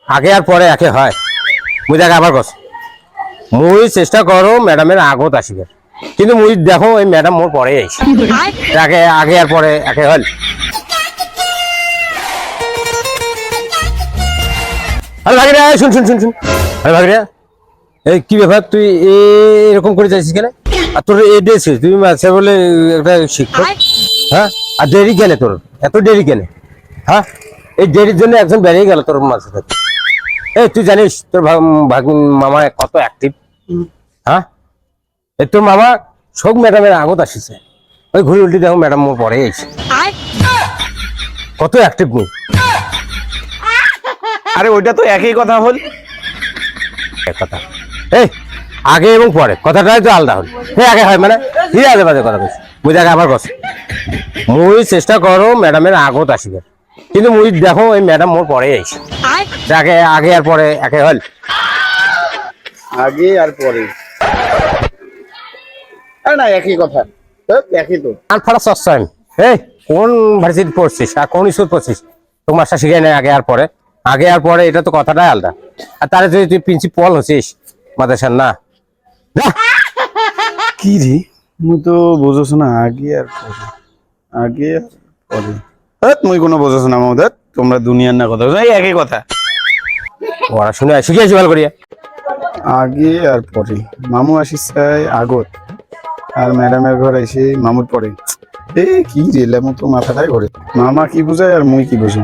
আগে আর পরে একে হয় মুই দেখে আবার কস মুই চেষ্টা করো ম্যাডামের আগত আসিবে কিন্তু মুই দেখো এই ম্যাডাম মোর পরে আইছে আগে আগে আর পরে একে হল আরে ভাগিরা শুন শুন শুন শুন আরে ভাগিরা এই কি ব্যাপার তুই এরকম করে যাইছিস কেন আর তোর এই দিয়েছিস তুই মাসে বলে একটা শিক্ষক হ্যাঁ আর দেরি কেন তোর এত দেরি কেন হ্যাঁ এই দেরির জন্য একজন বেরিয়ে গেল তোর মাঝে থেকে এই তুই জানিস তোর মামা কত অ্যাক্টিভ হ্যাঁ এই তোর মামা শোক ম্যাডামের আগত আসিছে ওই ঘুরে উল্টি দেখো ম্যাডাম মোর পরে এসে কত অ্যাক্টিভ মুই আরে ওইটা তো একই কথা হল কথা এই আগে এবং পরে কথাটাই তো আলাদা হল আগে হয় মানে কি আগে বাজে কথা বলছি মুই দেখে আবার কস মুই চেষ্টা করো ম্যাডামের আগত আসিবে কিন্তু মুই দেখো ওই ম্যাডাম মোর পরে আইছে আগে আগে আর পরে একে হল আগে আর পরে আরে না একই কথা একই তো আর ফাড়া চর্চা এই কোন ভার্সিটি পড়ছিস আর কোন স্কুল পড়ছিস তোর মাস্টার শিখাই নাই আগে আর পরে এটা তো কথাটাই আলাদা আর তারে যদি তুই প্রিন্সিপাল হচ্ছিস মাদ্রাসার না কি রে মুই তো বুঝছ না আগে আর পরে আগে আর পরে মুই কোনো বুঝছ না আমাদের তোমরা দুনিয়ার না কথা এই একই কথা পড়াশোনা শিখিয়েছি ভালো করিয়া আগে আর পরে মামু আসিস আগত আর ম্যাডামের ঘর এসে মামুর পরে কি রে লেমন তো মাথাটাই ঘরে মামা কি বুঝায় আর মুই কি বুঝি